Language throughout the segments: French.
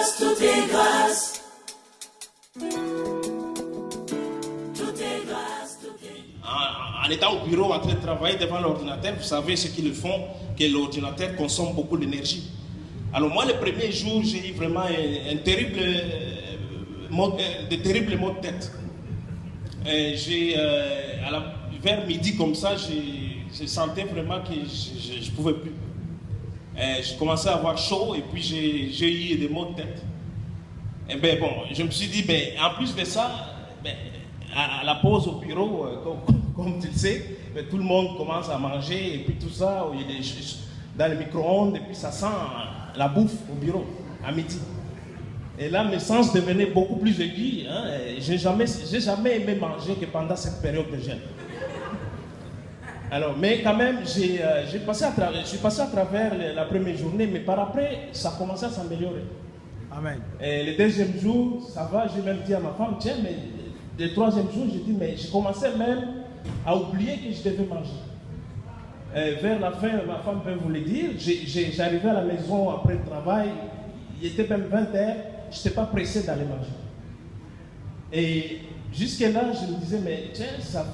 grâce, tout est grâce. Tout est grâce, tout est... En étant au bureau, en train de travailler devant l'ordinateur, vous savez ce qu'ils font, que l'ordinateur consomme beaucoup d'énergie. Alors moi, le premier jour, j'ai eu vraiment de terribles maux de tête. Vers midi comme ça, je sentais vraiment que je ne pouvais plus. Je commençais à avoir chaud et puis j'ai eu des maux de tête. Et ben bon, je me suis dit, ben, en plus de ça, ben, à la pause au bureau, comme tu le sais, ben, tout le monde commence à manger et puis tout ça, il y a des, dans le micro-ondes et puis ça sent la bouffe au bureau à midi. Et là, mes sens devenaient beaucoup plus aigus. Hein, j'ai jamais aimé manger que pendant cette période de jeûne. Alors, mais quand même, je suis passé à travers la première journée, mais par après, ça a commencé à s'améliorer. Amen. Et le deuxième jour, ça va, j'ai même dit à ma femme, tiens, mais le troisième jour, j'ai dit, mais je commençais même à oublier que je devais manger. Vers la fin, ma femme peut vous le dire, j'arrivais à la maison après le travail, il était même 20h, je n'étais pas pressé d'aller manger. Et jusque-là, je me disais, mais tiens,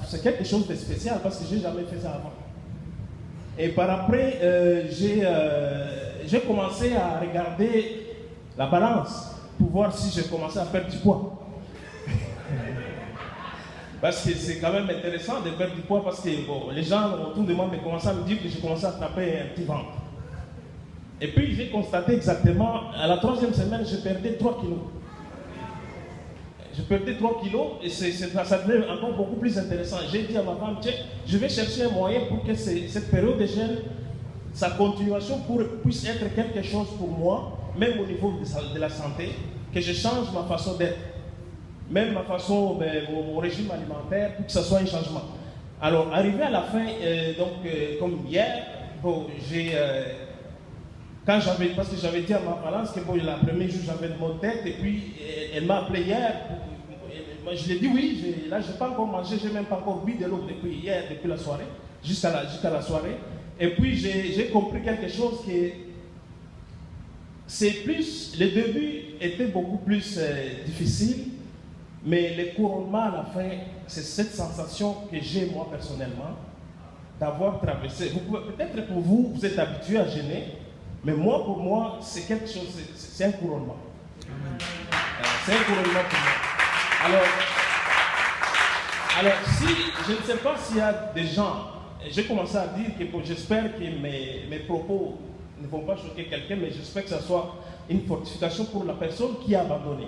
c'est quelque chose de spécial parce que je n'ai jamais fait ça avant. Et par après, j'ai commencé à regarder la balance pour voir si je commençais à perdre du poids. Parce que c'est quand même intéressant de perdre du poids parce que bon, les gens autour de moi me commençaient à me dire que je commençais à attraper un petit ventre. Et puis j'ai constaté exactement, à la troisième semaine, je perdais 3 kilos. Je perdais 3 kilos et ça devenait encore beaucoup plus intéressant. J'ai dit à ma femme, tiens, je vais chercher un moyen pour que cette période de jeûne, sa continuation puisse être quelque chose pour moi, même au niveau de la santé, que je change ma façon d'être. Même ma façon, mon régime alimentaire, pour que ce soit un changement. Alors, arrivé à la fin, comme hier, bon, parce que j'avais dit à ma balance que bon, le premier jour j'avais de mon tête, et puis elle m'a appelé hier. Moi, je lui ai dit oui, là je n'ai pas encore mangé, je n'ai même pas encore bu de l'eau depuis hier, depuis la soirée, jusqu'à la soirée. Et puis j'ai compris quelque chose que c'est plus, le début était beaucoup plus difficile, mais le couronnement à la fin, c'est cette sensation que j'ai moi personnellement d'avoir traversé. Peut-être pour vous, vous êtes habitué à jeûner, mais moi, pour moi, c'est quelque chose, c'est un couronnement. C'est un couronnement pour moi. Alors, si, je ne sais pas s'il y a des gens, j'ai commencé à dire que bon, j'espère que mes propos ne vont pas choquer quelqu'un, mais j'espère que ce soit une fortification pour la personne qui a abandonné,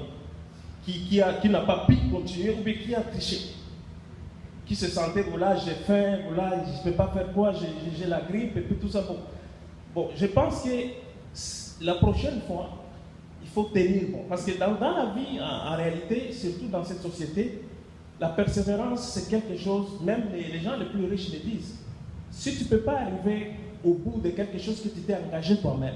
qui n'a pas pu continuer ou bien qui a triché, qui se sentait, voilà, j'ai faim, voilà, je ne peux pas faire quoi, j'ai la grippe et puis tout ça. Bon, je pense que la prochaine fois, il faut tenir bon. Parce que dans la vie, en réalité, surtout dans cette société, la persévérance, c'est quelque chose, même les gens les plus riches le disent. Si tu ne peux pas arriver au bout de quelque chose que tu t'es engagé toi-même,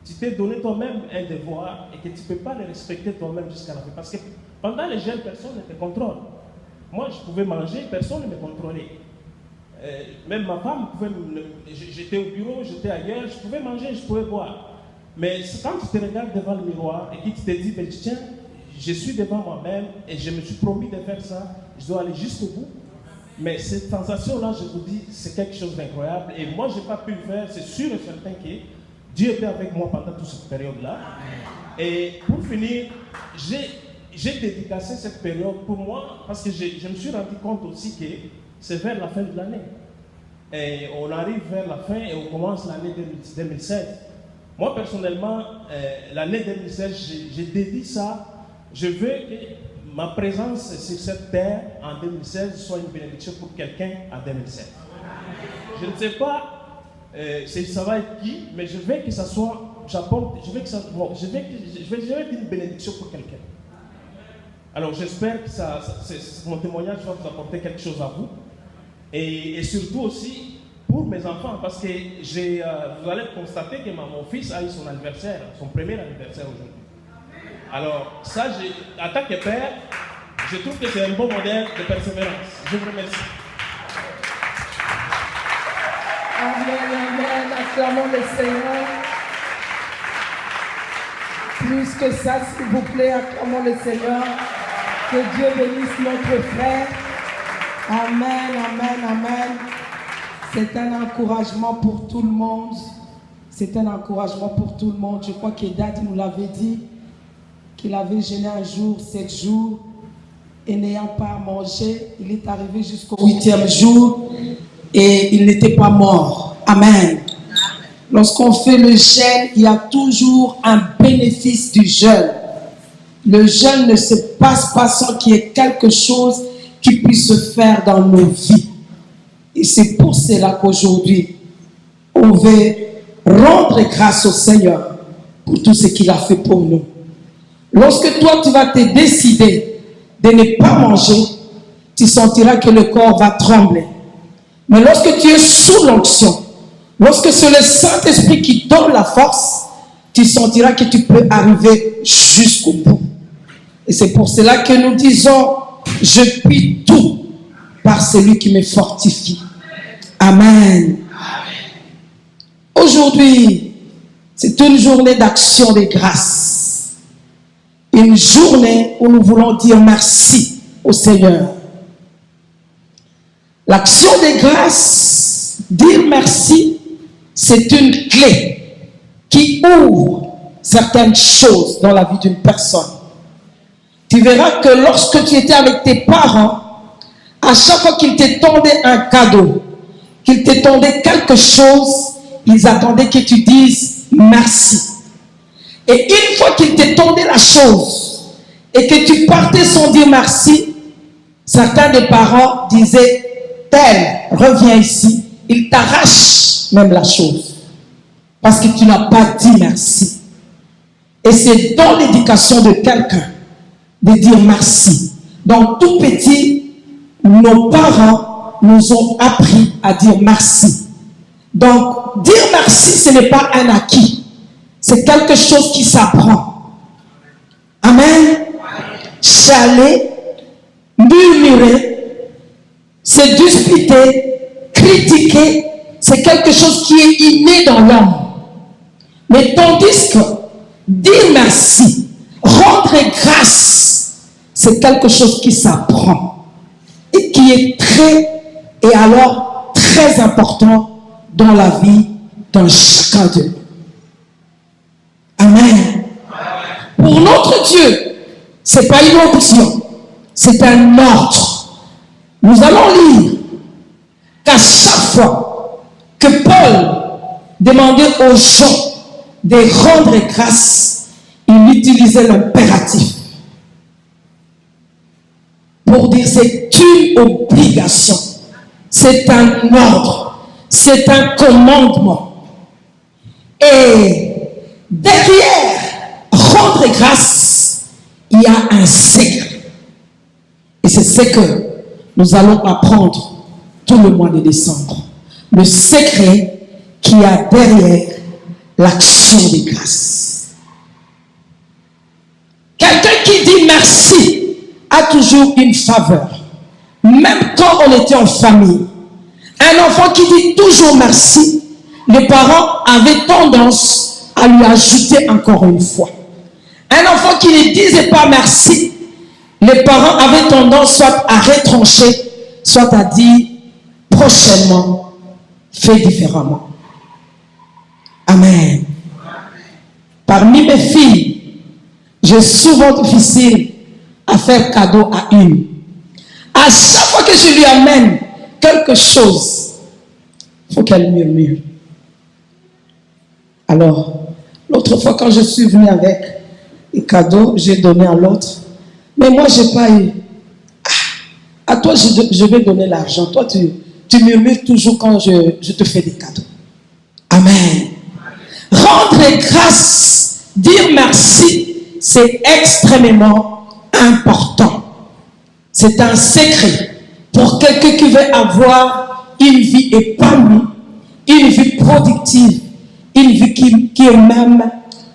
tu t'es donné toi-même un devoir et que tu ne peux pas le respecter toi-même jusqu'à la fin. Parce que pendant les jeunes, personne ne te contrôle. Moi, je pouvais manger, personne ne me contrôlait. Même ma femme pouvait j'étais au bureau, j'étais ailleurs, je pouvais manger, je pouvais boire. Mais quand tu te regardes devant le miroir et que tu te dis, ben, tiens, je suis devant moi-même et je me suis promis de faire ça, je dois aller jusqu'au bout. Mais cette sensation-là, je vous dis, c'est quelque chose d'incroyable. Et moi, je n'ai pas pu le faire, c'est sûr et certain que Dieu était avec moi pendant toute cette période-là. Et pour finir, j'ai dédicacé cette période pour moi parce que je me suis rendu compte aussi que c'est vers la fin de l'année. Et on arrive vers la fin et on commence l'année 2016. Moi, personnellement, l'année 2016, j'ai dédié ça. Je veux que ma présence sur cette terre en 2016 soit une bénédiction pour quelqu'un en 2016. Je ne sais pas ça va être qui, mais je veux que ça soit, je veux être une bénédiction pour quelqu'un. Alors j'espère que mon témoignage va vous apporter quelque chose à vous. Et surtout aussi pour mes enfants, parce que vous allez constater que mon fils a eu son anniversaire, son premier anniversaire aujourd'hui. Alors ça, en tant que père, je trouve que c'est un bon modèle de persévérance. Je vous remercie. Amen, amen. Acclamons le Seigneur. Plus que ça, s'il vous plaît, acclamons le Seigneur. Que Dieu bénisse notre frère. Amen, amen, amen. C'est un encouragement pour tout le monde. C'est un encouragement pour tout le monde. Je crois qu'Edad nous l'avait dit, qu'il avait jeûné un jour, 7 jours, et n'ayant pas mangé, il est arrivé jusqu'au 8e jour et il n'était pas mort. Amen. Lorsqu'on fait le jeûne, il y a toujours un bénéfice du jeûne. Le jeûne ne se passe pas sans qu'il y ait quelque chose qui puisse se faire dans nos vies. Et c'est pour cela qu'aujourd'hui, on veut rendre grâce au Seigneur pour tout ce qu'il a fait pour nous. Lorsque toi, tu vas te décider de ne pas manger, tu sentiras que le corps va trembler. Mais lorsque tu es sous l'onction, lorsque c'est le Saint-Esprit qui donne la force, tu sentiras que tu peux arriver jusqu'au bout. Et c'est pour cela que nous disons, je puis tout par celui qui me fortifie. Amen. Aujourd'hui, c'est une journée d'action de grâce. Une journée où nous voulons dire merci au Seigneur. L'action de grâce, dire merci, c'est une clé qui ouvre certaines choses dans la vie d'une personne. Tu verras que lorsque tu étais avec tes parents, à chaque fois qu'ils te tendaient un cadeau, qu'ils te tendaient quelque chose, ils attendaient que tu dises merci. Et une fois qu'ils te tendaient la chose et que tu partais sans dire merci, certains des parents disaient, tel, reviens ici. Ils t'arrachent même la chose parce que tu n'as pas dit merci. Et c'est dans l'éducation de quelqu'un de dire merci. Donc tout petit, nos parents nous ont appris à dire merci. Donc dire merci, ce n'est pas un acquis. C'est quelque chose qui s'apprend. Amen. Chialer, murmurer, se disputer, critiquer, c'est quelque chose qui est inné dans l'homme. Mais tandis que dire merci, rendre grâce, c'est quelque chose qui s'apprend et qui est très important dans la vie d'un chacun de nous. Amen. Pour notre Dieu, ce n'est pas une option, c'est un ordre. Nous allons lire qu'à chaque fois que Paul demandait aux gens de rendre grâce, il utilisait l'impératif pour dire c'est une obligation, c'est un ordre, c'est un commandement. Et derrière rendre grâce, il y a un secret. Et c'est ce que nous allons apprendre tout le mois de décembre. Le secret qu'il y a derrière l'action de grâce. Quelqu'un qui dit merci a toujours une faveur. Même quand on était en famille, un enfant qui dit toujours merci, les parents avaient tendance à lui ajouter encore une fois. Un enfant qui ne disait pas merci, les parents avaient tendance soit à retrancher, soit à dire prochainement, fais différemment. Amen. Parmi mes filles, j'ai souvent difficile à faire cadeau à une. À chaque fois que je lui amène quelque chose, il faut qu'elle murmure. Alors, l'autre fois quand je suis venue avec les cadeaux, j'ai donné à l'autre. Mais moi, je n'ai pas eu. Ah, à toi, je vais donner l'argent. Toi, tu murmures toujours quand je te fais des cadeaux. Amen. Rendre grâce, dire merci, c'est extrêmement important. C'est un secret pour quelqu'un qui veut avoir une vie épanouie, une vie productive, une vie qui est même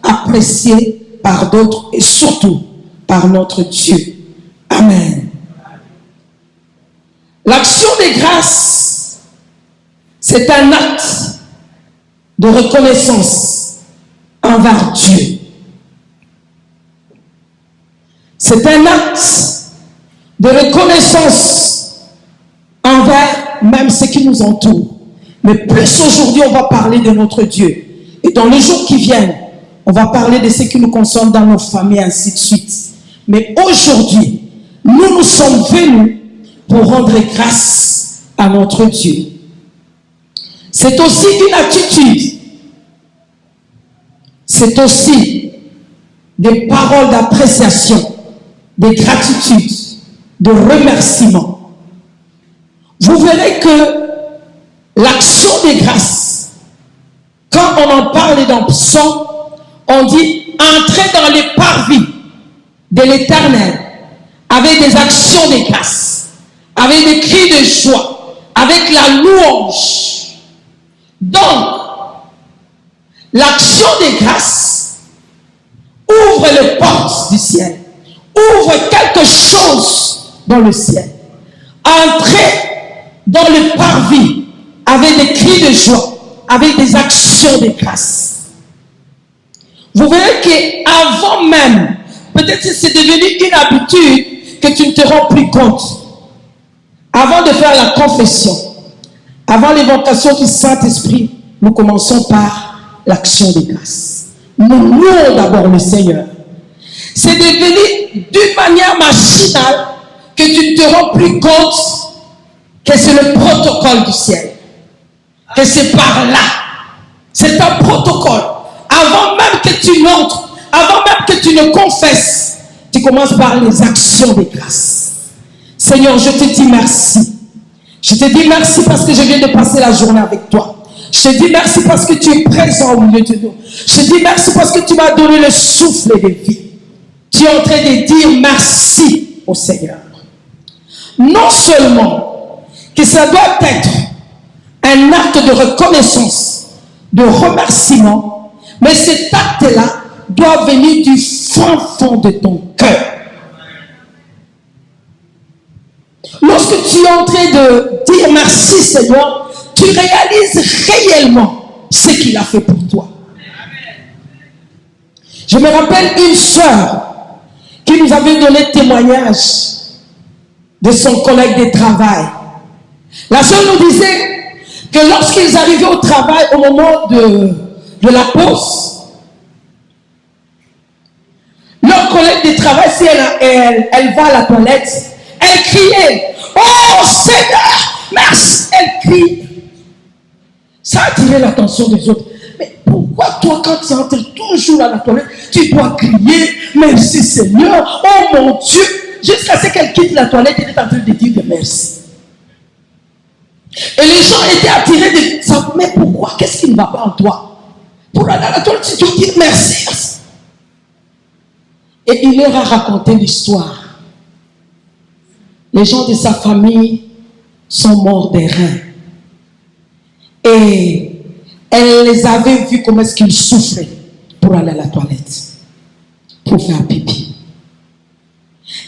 appréciée par d'autres et surtout par notre Dieu. Amen. L'action des grâces, c'est un acte de reconnaissance envers Dieu. C'est un acte de reconnaissance envers même ce qui nous entoure. Mais plus aujourd'hui, on va parler de notre Dieu. Et dans les jours qui viennent, on va parler de ce qui nous concerne dans nos familles, ainsi de suite. Mais aujourd'hui, nous sommes venus pour rendre grâce à notre Dieu. C'est aussi une attitude. C'est aussi des paroles d'appréciation, de gratitude, de remerciement. Vous verrez que l'action des grâces, quand on en parle dans Psaume, on dit entrer dans les parvis de l'Éternel avec des actions de grâce, avec des cris de joie, avec la louange. Donc, l'action des grâces ouvre les portes du ciel, ouvre quelque chose dans le ciel. Entrer dans le parvis avec des cris de joie, avec des actions de grâce. Vous verrez qu'avant même, peut-être que c'est devenu une habitude que tu ne te rends plus compte. Avant de faire la confession, avant l'évocation du Saint-Esprit, nous commençons par l'action de grâce. Nous louons d'abord le Seigneur. C'est devenu d'une manière machinale que tu ne te rends plus compte que c'est le protocole du ciel. Que c'est par là. C'est un protocole. Avant même que tu n'entres, avant même que tu ne confesses, tu commences par les actions de grâce. Seigneur, je te dis merci. Je te dis merci parce que je viens de passer la journée avec toi. Je te dis merci parce que tu es présent au milieu de nous. Je te dis merci parce que tu m'as donné le souffle de vie. Tu es en train de dire merci au Seigneur. Non seulement que ça doit être un acte de reconnaissance, de remerciement, mais cet acte-là doit venir du fond de ton cœur. Lorsque tu es en train de dire merci Seigneur, tu réalises réellement ce qu'il a fait pour toi. Je me rappelle une sœur qui nous avait donné témoignage de son collègue de travail. La sœur nous disait que lorsqu'ils arrivaient au travail au moment de la pause, leur collègue de travail, si elle va à la toilette, elle criait, oh Seigneur, merci, elle crie. Ça a attiré l'attention des autres. Mais pourquoi toi, quand tu entres toujours à la toilette, tu dois crier, merci Seigneur, oh mon Dieu, jusqu'à ce qu'elle quitte la toilette, elle est en train de dire merci. Et les gens étaient attirés de ça. Mais pourquoi? Qu'est-ce qui ne va pas en toi? Pour aller à la toilette, tu dois dire merci. Et il leur a raconté l'histoire. Les gens de sa famille sont morts des reins. Et elle les avait vus comment est-ce qu'ils souffraient pour aller à la toilette, pour faire pipi.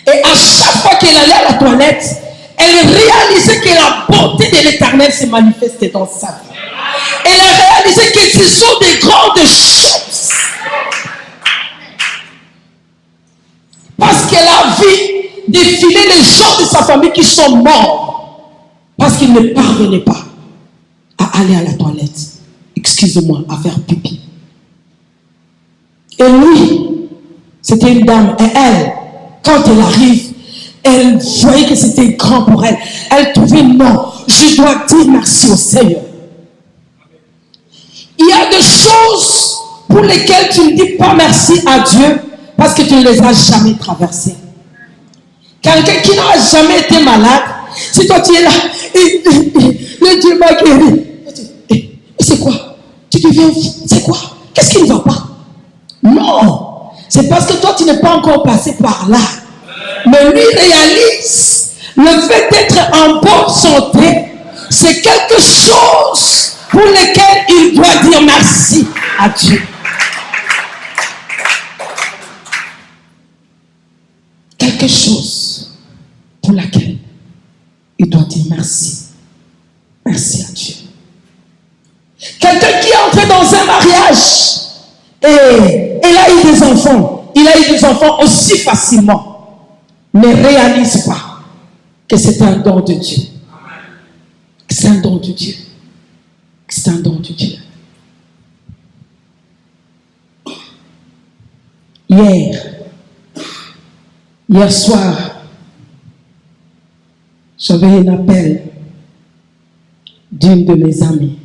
Et à chaque fois qu'elle allait à la toilette, elle réalisait que la bonté de l'Éternel se manifestait dans sa vie. Elle a réalisé que ce sont des grandes choses. Parce qu'elle a vu défiler les gens de sa famille qui sont morts. Parce qu'ils ne parvenaient pas à aller à la toilette. Excusez-moi, à faire pipi. Et lui, c'était une dame. Et elle, quand elle arrive, elle voyait que c'était grand pour elle. Elle trouvait, non, je dois dire merci au Seigneur. Il y a des choses pour lesquelles tu ne dis pas merci à Dieu parce que tu ne les as jamais traversées. Quelqu'un qui n'a jamais été malade, si toi tu es là, le Dieu m'a guéri. C'est quoi? Tu deviens fou. C'est quoi? Qu'est-ce qui ne va pas? Non, c'est parce que toi tu n'es pas encore passé par là. Mais lui réalise le fait d'être en bonne santé, c'est quelque chose pour lequel il doit dire merci à Dieu. Quelque chose pour laquelle il doit dire merci. Merci à Dieu. Quelqu'un qui est entré dans un mariage et il a eu des enfants. Il a eu des enfants aussi facilement. ne réalisent pas que c'est un don de Dieu. C'est un don de Dieu. C'est un don de Dieu. Hier soir, j'avais un appel d'une de mes amies,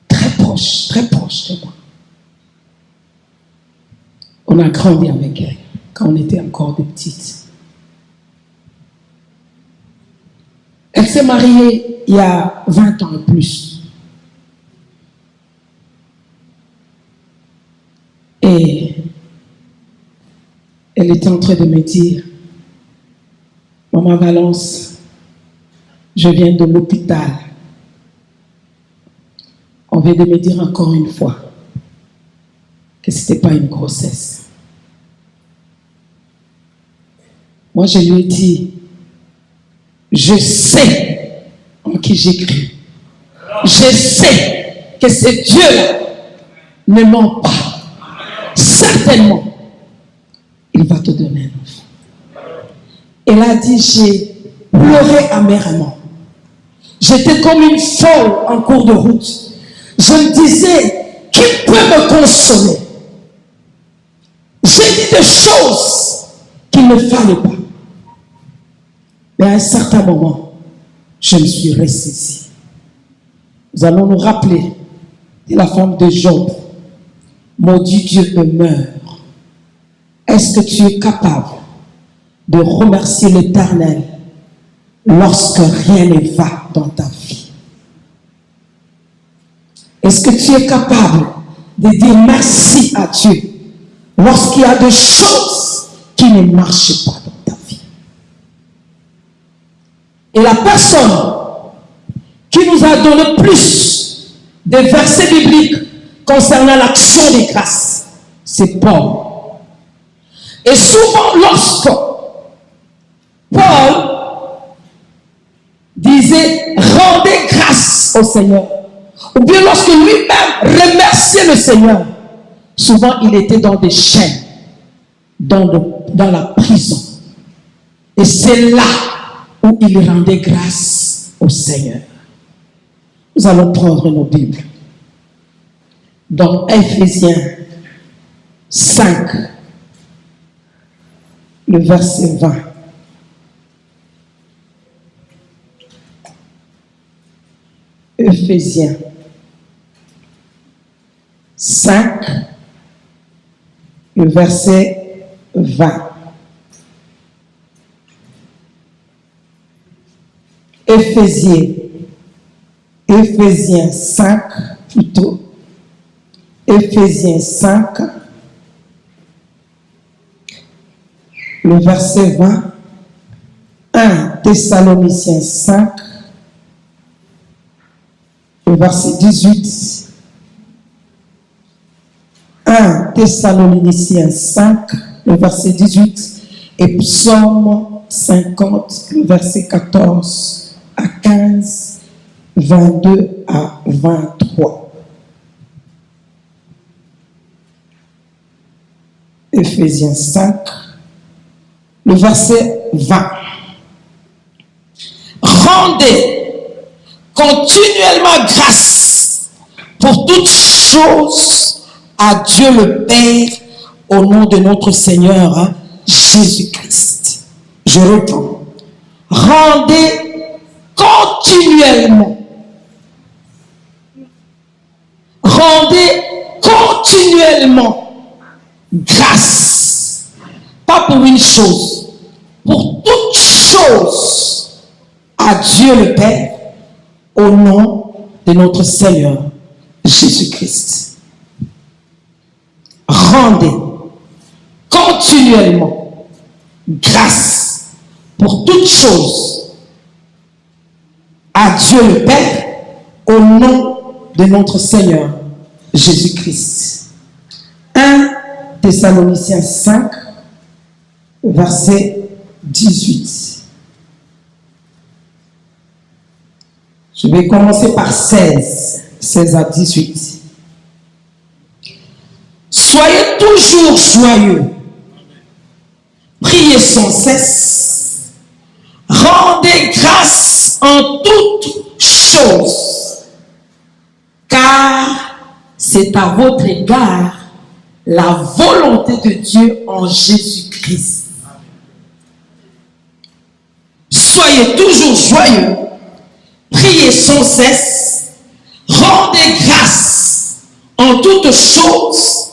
très proche de moi. On a grandi avec elle quand on était encore des petites. Elle s'est mariée il y a 20 ans et plus. Et elle était en train de me dire, Maman Valence, je viens de l'hôpital. On vient de me dire encore une fois que ce n'était pas une grossesse. Moi, je lui ai dit, je sais en qui j'ai cru. Je sais que ce Dieu ne ment pas. Certainement, il va te donner un enfant. Elle a dit, j'ai pleuré amèrement. J'étais comme une folle en cours de route. Je me disais, qui peut me consoler? J'ai dit des choses qu'il ne fallait pas. Mais à un certain moment, je me suis ressaisie. Nous allons nous rappeler de la femme de Job. Maudit Dieu meurt. Est-ce que tu es capable de remercier l'Éternel lorsque rien ne va dans ta vie? Est-ce que tu es capable de dire merci à Dieu lorsqu'il y a des choses qui ne marchent pas dans ta vie? Et la personne qui nous a donné plus de versets bibliques concernant l'action des grâces, c'est Paul. Et souvent, lorsque Paul disait « Rendez grâce au Seigneur », ou bien lorsque lui-même remerciait le Seigneur, souvent il était dans des chaînes, dans la prison. Et c'est là où il rendait grâce au Seigneur. Nous allons prendre nos Bibles. Dans Éphésiens 5, le verset 20. Éphésiens 5, le verset 20. Éphésiens 5, plutôt. Éphésiens 5, le verset 20. 1 Thessaloniciens 5, le verset 18. 1 Thessaloniciens 5, le verset 18. Et Psaume 50, le verset 14 à 15, 22 à 23. Éphésiens 5, le verset 20. Rendez continuellement grâce pour toutes choses à Dieu le Père au nom de notre Seigneur Jésus-Christ. Je reprends. Rendez continuellement. Rendez continuellement grâce. Pas pour une chose, pour toute chose à Dieu le Père au nom de notre Seigneur Jésus-Christ. Rendez continuellement grâce pour toute chose à Dieu le Père au nom de notre Seigneur Jésus-Christ. 1 Thessaloniciens 5, verset 18. Je vais commencer par 16 à 18. Soyez toujours joyeux, priez sans cesse, rendez grâce en toutes choses, car c'est à votre égard la volonté de Dieu en Jésus-Christ. Soyez toujours joyeux, priez sans cesse, rendez grâce en toutes choses,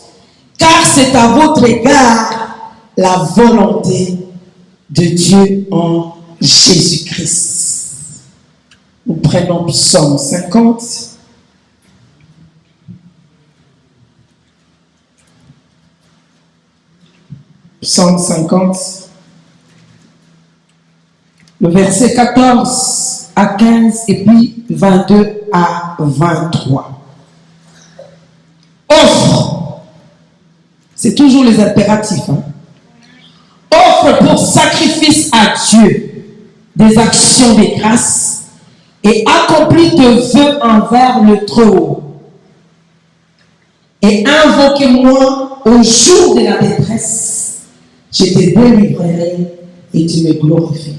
car c'est à votre égard la volonté de Dieu en Jésus-Christ. Nous prenons Psaume 50. Psaume 50. Le verset 14 à 15 et puis 22 à 23. Offre. C'est toujours les impératifs. Offre pour sacrifice à Dieu des actions de grâce et accomplis de vœux envers le Très-Haut. Et invoquez-moi au jour de la détresse. Je te délivrerai et tu me glorifieras.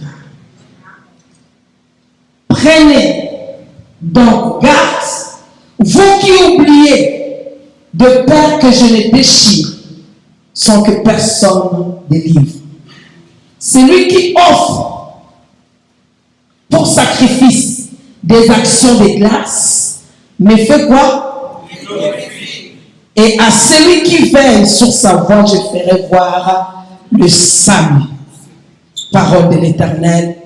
Prenez donc garde, vous qui oubliez, de peur que je ne déchire sans que personne délivre. Celui qui offre pour sacrifice des actions de grâce, mais fait quoi? Et à celui qui veille sur sa voie, je ferai voir le salut. Parole de l'Éternel,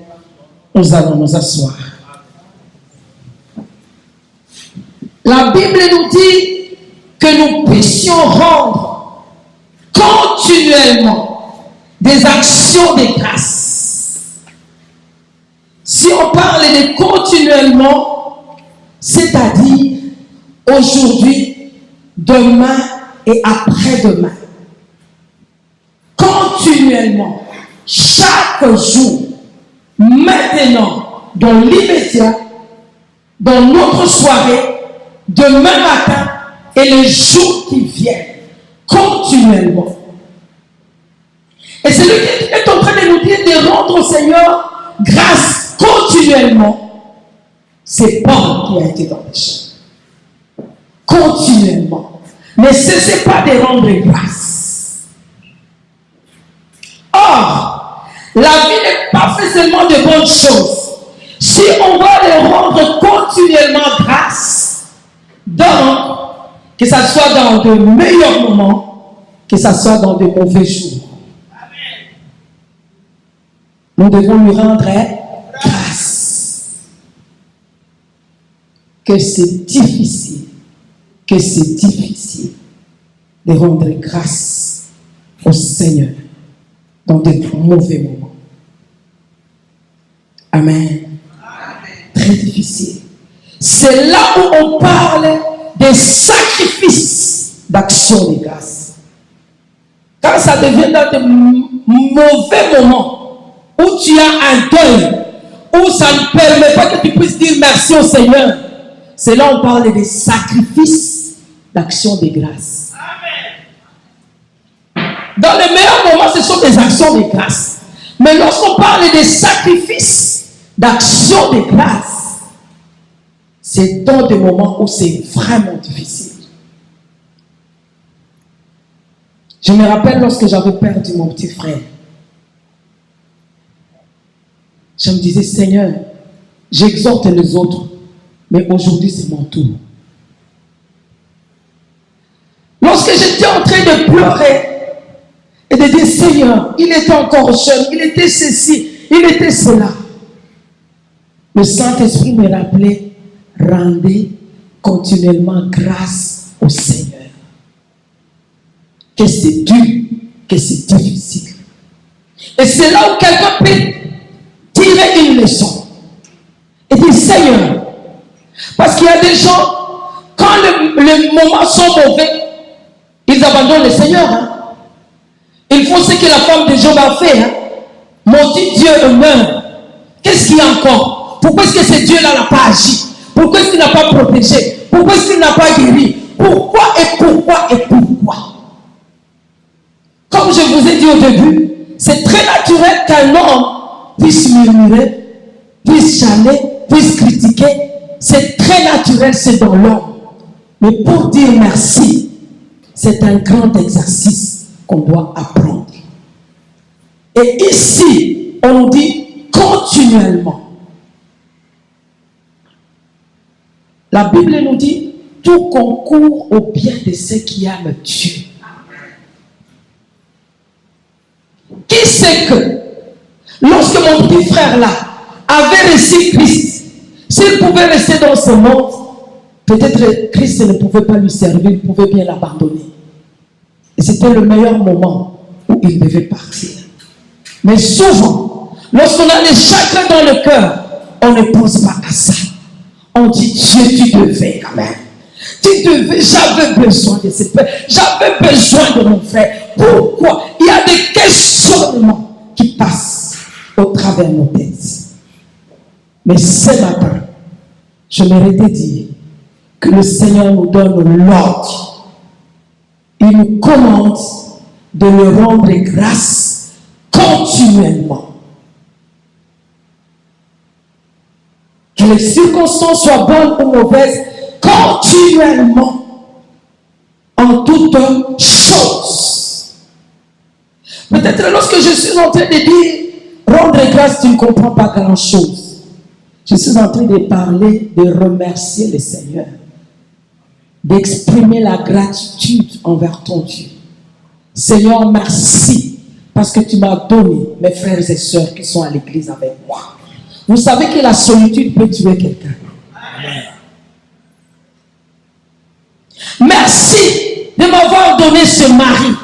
nous allons nous asseoir. La Bible nous dit que nous puissions rendre continuellement des actions de grâce. Si on parle de continuellement, c'est-à-dire aujourd'hui, demain et après-demain. Continuellement, chaque jour, maintenant, dans l'immédiat, dans notre soirée, demain matin et les jours qui viennent, continuellement. Et c'est lui qui est en train de nous dire de rendre au Seigneur grâce continuellement. C'est Paul qui a été dans les champs. Continuellement. Ne cessez pas de rendre grâce. Or, la vie n'est pas fait seulement de bonnes choses. Si on va les rendre continuellement grâce, donc, que ce soit dans de meilleurs moments, que ce soit dans de mauvais jours. Nous devons lui rendre grâce. Que c'est difficile de rendre grâce au Seigneur dans de mauvais moments. Amen. Très difficile. C'est là où on parle des sacrifices d'action de grâce. Quand ça devient dans de mauvais moments, où tu as un deuil, où ça ne permet pas que tu puisses dire merci au Seigneur, c'est là où on parle des sacrifices d'action de grâce. Dans les meilleurs moments, ce sont des actions de grâce. Mais lorsqu'on parle des sacrifices d'action de grâce, c'est dans des moments où c'est vraiment difficile. Je me rappelle lorsque j'avais perdu mon petit frère. Je me disais, Seigneur, j'exhorte les autres, mais aujourd'hui c'est mon tour. Lorsque j'étais en train de pleurer et de dire, Seigneur, il était encore jeune, il était ceci, il était cela. Le Saint-Esprit me rappelait, rendez continuellement grâce au Seigneur. Que c'est dur, que c'est difficile. Et c'est là où quelqu'un peut tirer une leçon et dire, Seigneur, parce qu'il y a des gens, quand les moments sont mauvais, ils abandonnent le Seigneur. Hein? Ils font ce que la femme de Job a fait. Hein? Maudit Dieu et meurt. Qu'est-ce qu'il y a encore? Pourquoi est-ce que ce Dieu-là n'a pas agi? Pourquoi est-ce qu'il n'a pas protégé? Pourquoi est-ce qu'il n'a pas guéri? Pourquoi et pourquoi et pourquoi? Comme je vous ai dit au début, c'est très naturel qu'un homme puisse murmurer puisse chialer, puisse critiquer. C'est très naturel, c'est dans l'homme. Mais pour dire merci, c'est un grand exercice qu'on doit apprendre. Et ici, on nous dit continuellement. La Bible nous dit tout concourt au bien de ceux qui aiment Dieu. Qui sait que lorsque mon petit frère là avait reçu Christ, s'il pouvait rester dans ce monde, peut-être Christ ne pouvait pas lui servir, il pouvait bien l'abandonner. Et c'était le meilleur moment où il devait partir. Mais souvent, lorsqu'on a des chagrins dans le cœur, on ne pense pas à ça. On dit, Dieu, tu devais quand même. Tu devais, j'avais besoin de cette frère. J'avais besoin de mon frère. Pourquoi? Il y a des questionnements qui passent au travers de nos têtes. Mais ce matin, je méritais dire que le Seigneur nous donne l'ordre. Il nous commande de le rendre grâce continuellement. Que les circonstances soient bonnes ou mauvaises, continuellement, en toutes choses. Peut-être lorsque je suis en train de dire rendre grâce, tu ne comprends pas grand-chose. Je suis en train de parler, de remercier le Seigneur, d'exprimer la gratitude envers ton Dieu. Seigneur, merci, parce que tu m'as donné mes frères et sœurs qui sont à l'église avec moi. Vous savez que la solitude peut tuer quelqu'un. Merci de m'avoir donné ce mari.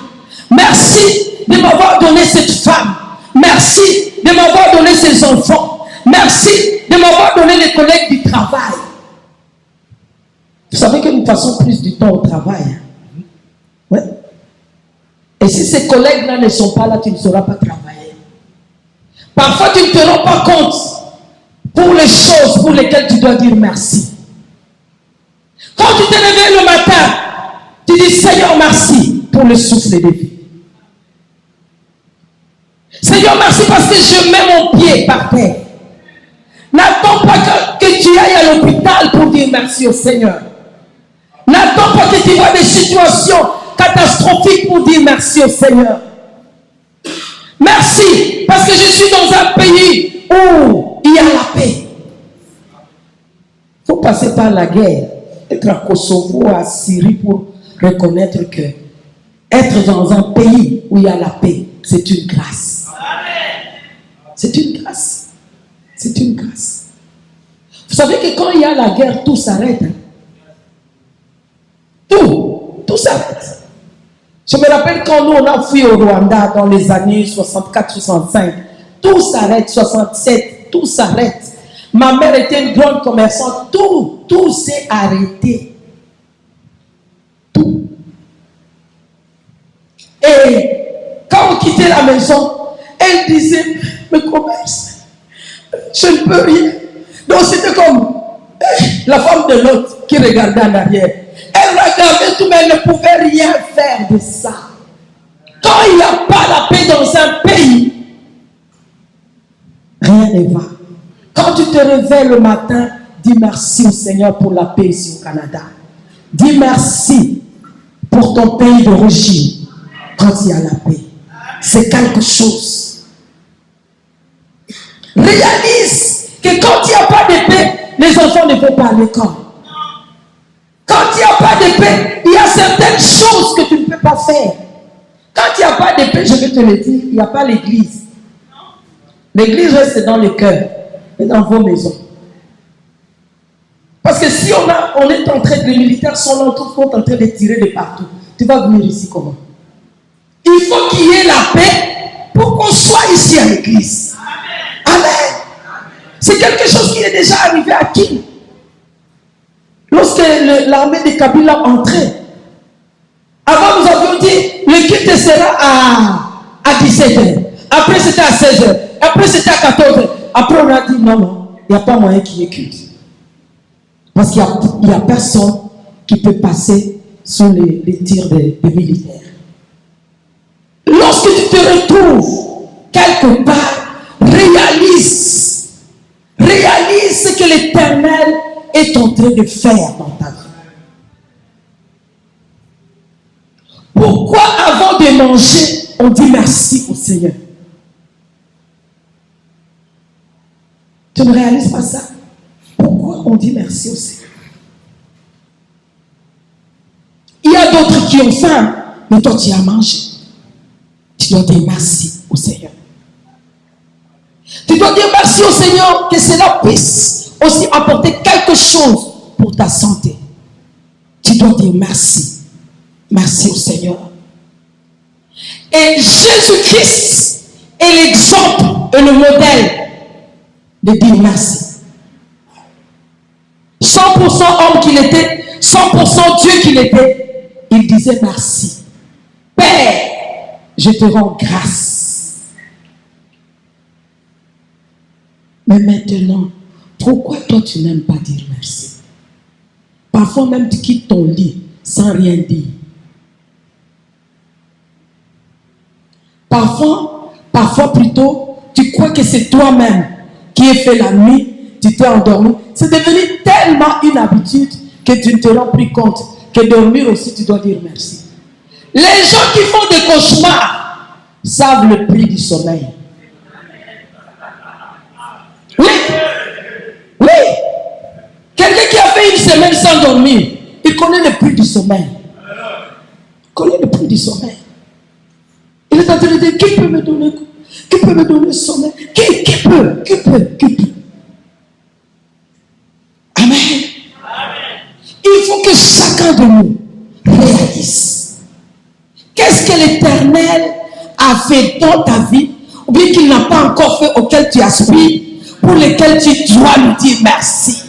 Merci de m'avoir donné cette femme. Merci de m'avoir donné ces enfants. Merci de m'avoir donné les collègues du travail. Vous savez que nous passons plus du temps au travail. Ouais. Et si ces collègues-là ne sont pas là, tu ne sauras pas travailler. Parfois, tu ne te rends pas compte pour les choses pour lesquelles tu dois dire merci. Quand tu te réveilles le matin, tu dis Seigneur merci pour le souffle de vie. Seigneur merci parce que je mets mon pied par terre. N'attends pas que tu ailles à l'hôpital pour dire merci au Seigneur. N'attends pas que tu vois des situations catastrophiques pour dire merci au Seigneur. Merci parce que je suis dans un pays où il y a la paix. Il faut passer par la guerre, être à Kosovo, à Syrie pour reconnaître que être dans un pays où il y a la paix, c'est une grâce. C'est une grâce. C'est une grâce. Vous savez que quand il y a la guerre, tout s'arrête. Hein? Tout s'arrête. Je me rappelle quand nous on a fui au Rwanda dans les années 64-65. Tout s'arrête, 67, tout s'arrête. Ma mère était une grande commerçante, tout s'est arrêté. Tout. Et quand on quittait la maison, elle disait, le commerce, je ne peux rien. Donc c'était comme la femme de l'autre qui regardait en arrière. Elle regardait tout, mais elle ne pouvait rien faire de ça. Quand il n'y a pas la paix dans un pays, rien ne va. Quand tu te réveilles le matin, dis merci au Seigneur pour la paix ici au Canada. Dis merci pour ton pays d'origine quand il y a la paix. C'est quelque chose. Réalise que quand il n'y a pas de paix, les enfants ne vont pas à l'école. Quand il n'y a pas de paix, il y a certaines choses que tu ne peux pas faire. Quand il n'y a pas de paix, je vais te le dire, il n'y a pas l'église. L'église reste dans le cœur et dans vos maisons. Parce que si on est en train de, les militaires sont en train de tirer de partout, tu vas venir ici comment? Il faut qu'il y ait la paix pour qu'on soit ici à l'église. Amen. C'est quelque chose qui est déjà arrivé à qui? Lorsque l'armée de Kabila entrait, avant nous avions dit le culte sera à 17h. Après c'était à 16h. Après c'était à 14h. Après on a dit non, il n'y a pas moyen qu'il y ait culte. Parce qu'il n'y a personne qui peut passer sous les tirs des militaires. Lorsque tu te retrouves quelque part, réalise l'Éternel est en train de faire dans ta vie? Pourquoi avant de manger, on dit merci au Seigneur? Tu ne réalises pas ça? Pourquoi on dit merci au Seigneur? Il y a d'autres qui ont faim, mais toi tu as mangé. Tu dois dire merci au Seigneur. Tu dois dire merci au Seigneur que cela puisse aussi apporter quelque chose pour ta santé. Tu dois dire merci. Merci au Seigneur. Et Jésus-Christ est l'exemple et le modèle de dire merci. 100% homme qu'il était, 100% Dieu qu'il était, il disait merci. Père, je te rends grâce. Mais maintenant, pourquoi toi tu n'aimes pas dire merci? Parfois même tu quittes ton lit sans rien dire. Parfois plutôt, tu crois que c'est toi-même qui as fait la nuit, tu t'es endormi. C'est devenu tellement une habitude que tu ne te rends plus compte que dormir aussi, tu dois dire merci. Les gens qui font des cauchemars savent le prix du sommeil. Oui. Oui. Quelqu'un qui a fait une semaine sans dormir, il connaît le prix du sommeil. Il connaît le prix du sommeil. Il est en train de dire, qui peut me donner le sommeil? Qui peut? Amen. Il faut que chacun de nous réalise. Qu'est-ce que l'Éternel a fait dans ta vie, ou bien qu'il n'a pas encore fait, auquel tu aspires, pour lesquels tu dois lui dire merci.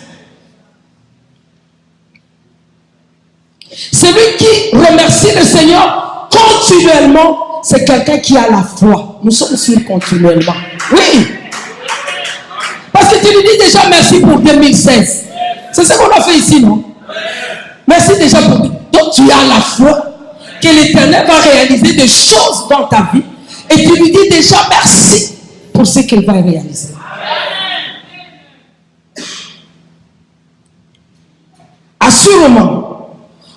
Celui qui remercie le Seigneur continuellement, c'est quelqu'un qui a la foi. Nous sommes sûrs continuellement. Oui. Parce que tu lui dis déjà merci pour 2016. C'est ce qu'on a fait ici, non? Merci déjà pour... Donc tu as la foi que l'Éternel va réaliser des choses dans ta vie. Et tu lui dis déjà merci pour ce qu'il va réaliser. Assurément,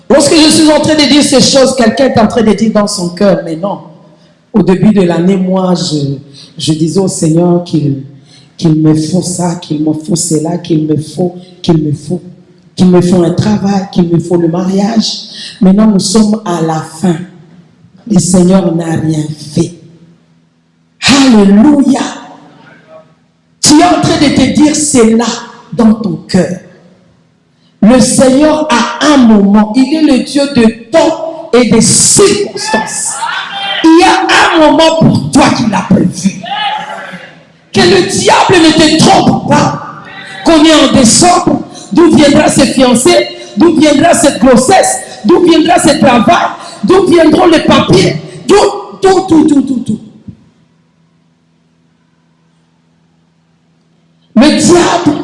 lorsque je suis en train de dire ces choses, quelqu'un est en train de dire dans son cœur, mais non. Au début de l'année, moi, je disais au Seigneur qu'il me faut ça, qu'il me faut cela, qu'il me faut un travail, qu'il me faut le mariage. Maintenant, nous sommes à la fin. Le Seigneur n'a rien fait. Alléluia. Tu es en train de te dire cela dans ton cœur. Le Seigneur a un moment. Il est le Dieu de temps et de circonstances. Il y a un moment pour toi qu'il a prévu. Que le diable ne te trompe pas. Qu'on est en décembre, d'où viendra ces fiancés, d'où viendra cette grossesse, d'où viendra ce travail, d'où viendront les papiers, tout. Le diable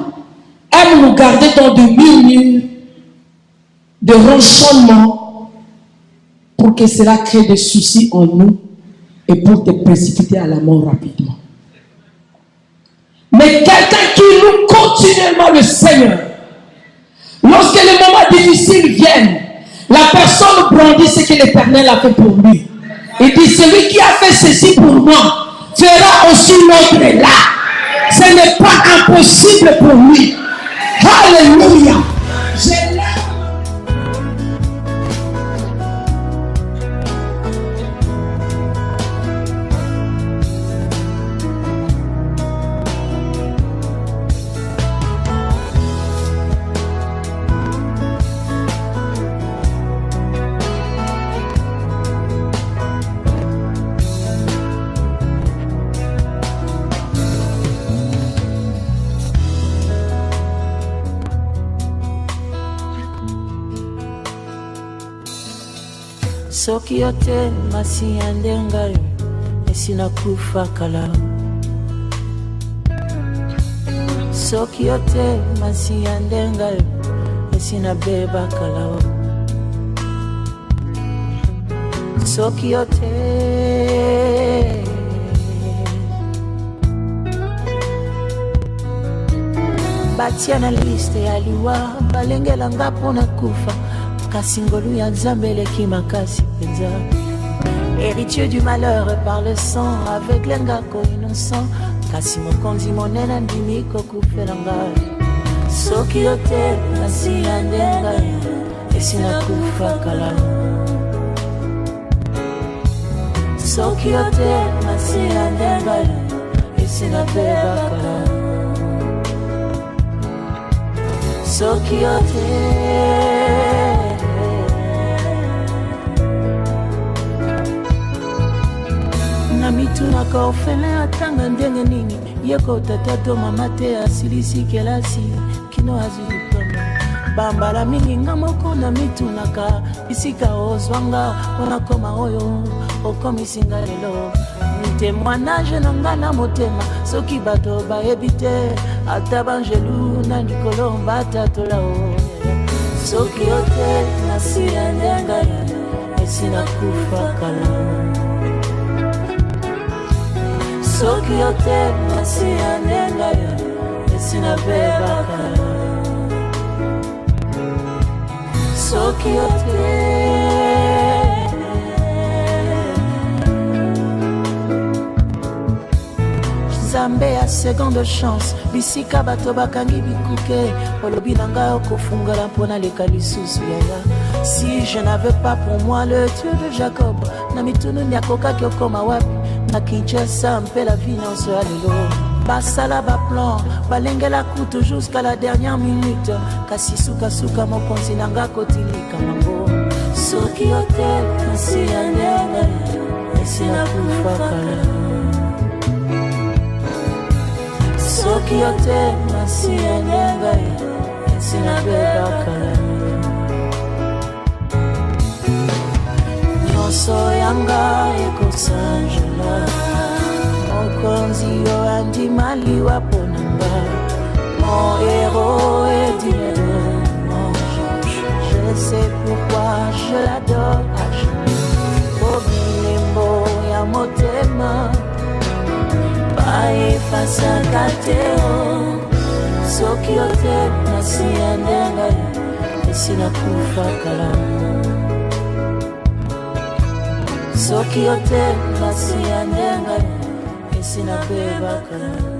aime nous garder dans de murmures, de ronchonnements, pour que cela crée des soucis en nous et pour te précipiter à la mort rapidement. Mais quelqu'un qui loue continuellement le Seigneur, lorsque les moments difficiles viennent, la personne brandit ce que l'Éternel a fait pour lui. Il dit, celui qui a fait ceci pour moi, fera aussi l'autre là. Ce n'est pas impossible pour lui. Alléluia. Soki yote masi yandengayo esina kufa kala. Soki yote masi yandengayo esina beba kala. Soki yote batia na liste ya liwa balengelanga mpona kufa kasi ngolu ya nzambe eleki makasi penza héritier du malheur par le sang aveugle ngako innocent kasi mokonzi monene andimi kokufela ngai soki yo te nasiya nde ngai esi nakufa kala soki yo te nasiya nde ngai esi nabeba kala soki yo te na mitunaka ofele atanga ndenge nini yeko tata to mama te asilisi kelasi kino azwi diplome bambala mingi nga moko na mitunaka isika ozwanga mpona koma oyo okomisinga lelo témoignage na nga na motema soki bato bayebi te ata banjelu na likolo batatola o soki yo te nasiya nde ngai esi nakufa kala soki yo te nasiya nde ngai esi nabeba kala soki yo te Nzambe ya seconde chance bisika bato bakangi bikuke olobi na ngai okofungala mpona leka lisusu yaya si je n'avais pas pour moi le Dieu de Jacob na mitunu akokaki okoma wapi na Kinshasa mpe la vie nyonso ya lelo basala baplan balengela kutu jusqu'à la dernière minute kasi sukasuka mokonzi na ngai kotilika mango soki yo te nasiya nde ngai esi nakufa kala soki yo te nasiya nde ngai esi nabeba kala nyonso yanga ekosanjela mokonzi yo andima liwa mpona nga mon héros est dieu je sais pourquoi je l'adore à jamais obilembo ya motema efasaka te soki yo te nasiya nde ngai esi nakufa kala soki yo te nasiya nde ngai esi nabeba kala